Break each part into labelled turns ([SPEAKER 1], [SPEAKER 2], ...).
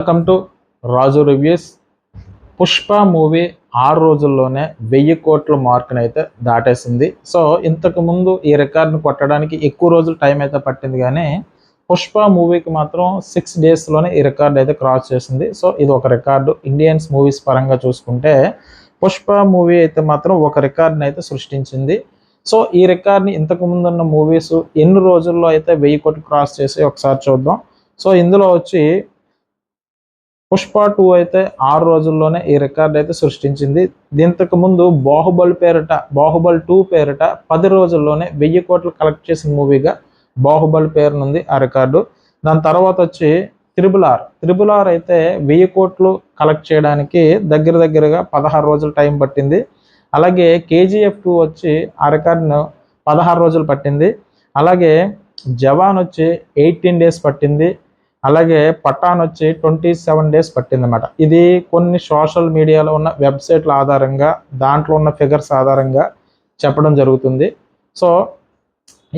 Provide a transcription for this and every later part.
[SPEAKER 1] Welcome to Raju reviews. Pushpa movie 6 రోజుల్లోనే 1000 కోట్ల మార్కుని అయితే దాటేసింది. సో ఇంతకు ముందు ఈ రికార్డును కొట్టడానికి ఎక్కువ రోజులు టైం అయితే పట్టింది, కానీ పుష్ప మూవీకి మాత్రం 6 డేస్లోనే ఈ రికార్డు అయితే క్రాస్ చేసింది. సో ఇది ఒక రికార్డు. ఇండియన్స్ మూవీస్ పరంగా చూసుకుంటే పుష్ప మూవీ అయితే మాత్రం ఒక రికార్డుని అయితే సృష్టించింది. సో ఈ రికార్డ్ని ఇంతకు ముందున్న మూవీస్ ఎన్ని రోజుల్లో అయితే 1000 కోట్లు క్రాస్ చేసి ఒకసారి చూద్దాం. సో ఇందులో వచ్చి పుష్ప 2 అయితే 6 రోజుల్లోనే ఈ రికార్డ్ అయితే సృష్టించింది. దీంతకు ముందు బాహుబలి 2 పేరిట 10 రోజుల్లోనే 1000 కోట్లు కలెక్ట్ చేసిన మూవీగా బాహుబలి పేరునుంది ఆ రికార్డు. దాని తర్వాత వచ్చి త్రిబుల్ ఆర్ అయితే 1000 కోట్లు కలెక్ట్ చేయడానికి దగ్గరగా 16 రోజులు టైం పట్టింది. అలాగే KGF 2 వచ్చి ఆ రికార్డును 16 రోజులు పట్టింది. అలాగే జవాన్ వచ్చి 18 డేస్ పట్టింది. అలాగే పఠాన్ వచ్చి 27 డేస్ పట్టిందన్నమాట. ఇది కొన్ని సోషల్ మీడియాలో ఉన్న వెబ్సైట్ల ఆధారంగా, దాంట్లో ఉన్న ఫిగర్స్ ఆధారంగా చెప్పడం జరుగుతుంది. సో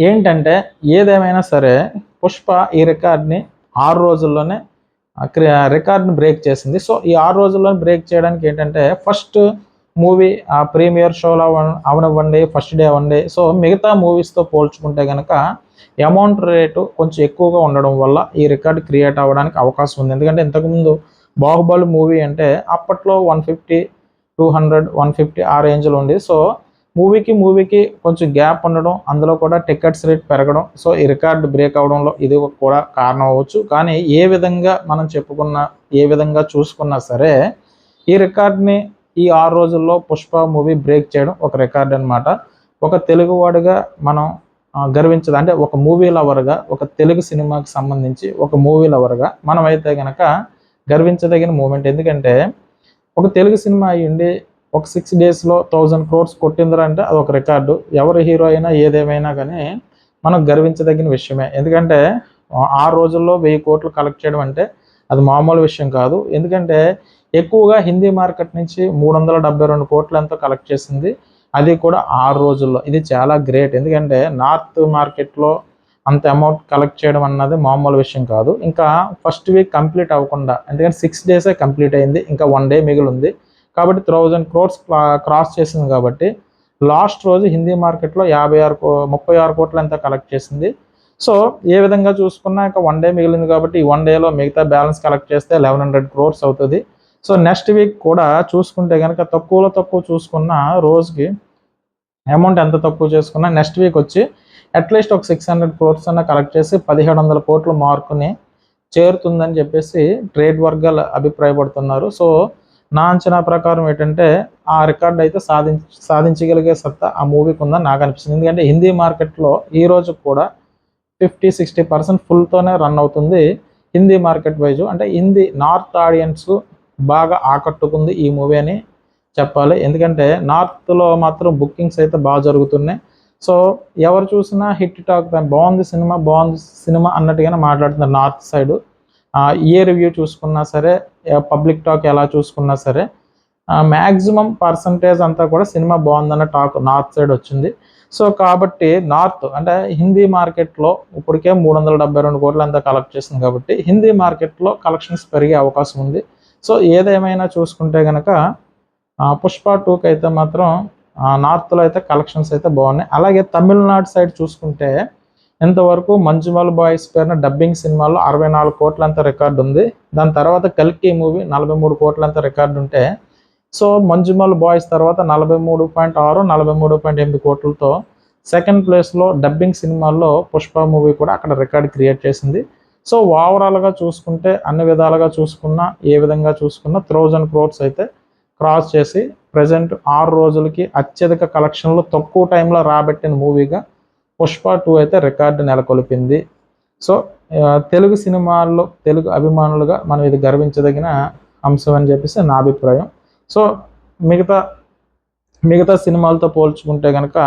[SPEAKER 1] ఏంటంటే ఏదేమైనా సరే పుష్ప ఈ రికార్డ్ని 6 రోజుల్లోనే రికార్డ్ని బ్రేక్ చేసింది. సో ఈ 6 రోజుల్లోనే బ్రేక్ చేయడానికి ఏంటంటే ఫస్ట్ మూవీ ప్రీమియర్ షోలో అవనివ్వండి, ఫస్ట్ డే అవ్వండి. సో మిగతా మూవీస్తో పోల్చుకుంటే కనుక అమౌంట్ రేటు కొంచెం ఎక్కువగా ఉండడం వల్ల ఈ రికార్డ్ క్రియేట్ అవ్వడానికి అవకాశం ఉంది. ఎందుకంటే ఇంతకుముందు బాహుబలి మూవీ అంటే అప్పట్లో 150, 200, 150 ఆ రేంజ్లో ఉంది. సో మూవీకి కొంచెం గ్యాప్ ఉండడం, అందులో కూడా టికెట్స్ రేట్ పెరగడం, సో ఈ రికార్డ్ బ్రేక్ అవడంలో ఇది కూడా కారణం అవ్వచ్చు. కానీ ఏ విధంగా మనం ఏ విధంగా చూసుకున్నా సరే ఈ రికార్డ్ని ఈ 6 రోజుల్లో పుష్ప మూవీ బ్రేక్ చేయడం ఒక రికార్డ్ అనమాట. ఒక తెలుగువాడిగా మనం గర్వించదు, అంటే ఒక మూవీ లవర్గా, ఒక తెలుగు సినిమాకి సంబంధించి ఒక మూవీ లవర్గా మనమైతే కనుక గర్వించదగిన మూమెంట్. ఎందుకంటే ఒక తెలుగు సినిమా అయ్యిండి ఒక 6 డేస్లో 1000 crores కొట్టిందంటే అది ఒక రికార్డు. ఎవరి హీరో అయినా ఏదేమైనా కానీ మనం గర్వించదగిన విషయమే. ఎందుకంటే 6 రోజుల్లో 1000 కోట్లు కలెక్ట్ చేయడం అంటే అది మామూలు విషయం కాదు. ఎందుకంటే ఎక్కువగా హిందీ మార్కెట్ నుంచి 372 కోట్లు ఎంతో కలెక్ట్ చేసింది, అది కూడా 6 రోజుల్లో. ఇది చాలా గ్రేట్. ఎందుకంటే నార్త్ మార్కెట్లో అంత అమౌంట్ కలెక్ట్ చేయడం అన్నది మామూలు విషయం కాదు. ఇంకా ఫస్ట్ వీక్ కంప్లీట్ అవ్వకుండా, ఎందుకంటే 6 డేసే కంప్లీట్ అయింది, ఇంకా 1 డే మిగిలి ఉంది. కాబట్టి 1000 crores క్రాస్ చేసింది. కాబట్టి లాస్ట్ రోజు హిందీ మార్కెట్లో 36 కోట్లు ఎంత కలెక్ట్ చేసింది. సో ఏ విధంగా చూసుకున్నా ఇంకా 1 డే మిగిలింది. కాబట్టి ఈ 1 డేలో మిగతా బ్యాలెన్స్ కలెక్ట్ చేస్తే 1100 crores అవుతుంది. సో నెక్స్ట్ వీక్ కూడా చూసుకుంటే కనుక తక్కువ చూసుకున్న రోజుకి అమౌంట్ ఎంత తక్కువ చేసుకున్నా నెక్స్ట్ వీక్ వచ్చి అట్లీస్ట్ ఒక 600 crores అన్న కలెక్ట్ చేసి 1700 కోట్ల మార్కుని చేరుతుందని చెప్పేసి ట్రేడ్ వర్గాలు అభిప్రాయపడుతున్నారు. సో నా అంచనా ప్రకారం ఏంటంటే ఆ రికార్డ్ అయితే సాధించగలిగే సత్తా ఆ మూవీకి ఉందని నాకు అనిపిస్తుంది. ఎందుకంటే హిందీ మార్కెట్లో ఈ రోజు కూడా 50-60% ఫుల్తోనే రన్ అవుతుంది హిందీ మార్కెట్ వైజు. అంటే హిందీ నార్త్ ఆడియన్స్ బాగా ఆకట్టుకుంది ఈ మూవీ అని చెప్పాలి. ఎందుకంటే నార్త్లో మాత్రం బుకింగ్స్ అయితే బాగా జరుగుతున్నాయి. సో ఎవరు చూసినా హిట్ టాక్, బాగుంది సినిమా అన్నట్టుగానే మాట్లాడుతున్నారు నార్త్ సైడు. ఏ రివ్యూ చూసుకున్నా సరే, పబ్లిక్ టాక్ ఎలా చూసుకున్నా సరే మ్యాక్సిమం పర్సంటేజ్ అంతా కూడా సినిమా బాగుందన్న టాక్ నార్త్ సైడ్ వచ్చింది. సో కాబట్టి నార్త్ అంటే హిందీ మార్కెట్లో ఇప్పటికే 372 కోట్లు అంతా కలెక్ట్ చేసింది. కాబట్టి హిందీ మార్కెట్లో కలెక్షన్స్ పెరిగే అవకాశం ఉంది. సో ఏదేమైనా చూసుకుంటే కనుక పుష్ప 2కి అయితే మాత్రం నార్త్లో అయితే కలెక్షన్స్ అయితే బాగున్నాయి. అలాగే తమిళనాడు సైడ్ చూసుకుంటే ఇంతవరకు మంజుమల్ బాయ్స్ పేరున డబ్బింగ్ సినిమాల్లో 64 కోట్ల అంత రికార్డు ఉంది. దాని తర్వాత కల్కి మూవీ 43 కోట్ల అంత రికార్డు ఉంటే, సో మంజుమల్ బాయ్స్ తర్వాత 43.6, 43.8 కోట్లతో సెకండ్ ప్లేస్లో డబ్బింగ్ సినిమాల్లో పుష్ప మూవీ కూడా అక్కడ రికార్డు క్రియేట్ చేసింది. సో ఓవరాల్గా చూసుకుంటే అన్ని విధాలుగా చూసుకున్నా, ఏ విధంగా చూసుకున్నా 1000 crores అయితే క్రాస్ చేసి ప్రజెంట్ 6 రోజులకి అత్యధిక కలెక్షన్లు తక్కువ టైంలో రాబట్టిన మూవీగా పుష్ప 2 అయితే రికార్డు నెలకొల్పింది. సో తెలుగు సినిమాల్లో తెలుగు అభిమానులుగా మనం ఇది గర్వించదగిన అంశం అని చెప్పేసి నా అభిప్రాయం. సో మిగతా సినిమాలతో పోల్చుకుంటే కనుక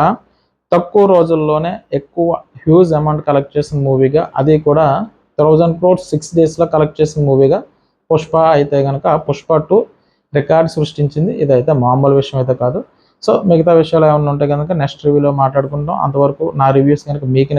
[SPEAKER 1] తక్కువ రోజుల్లోనే ఎక్కువ హ్యూజ్ అమౌంట్ కలెక్ట్ చేసిన మూవీగా, అది కూడా 1000 crores 6 డేస్లో కలెక్ట్ చేసిన మూవీగా పుష్ప అయితే కనుక పుష్ప 2 రికార్డ్ సృష్టించింది. ఇదైతే మామూలు విషయం అయితే కాదు. సో మిగతా విషయాలు ఏమైనా ఉంటే కనుక నెక్స్ట్ రివ్యూలో మాట్లాడుకుంటాం. అంతవరకు నా రివ్యూస్ కనుక మీకు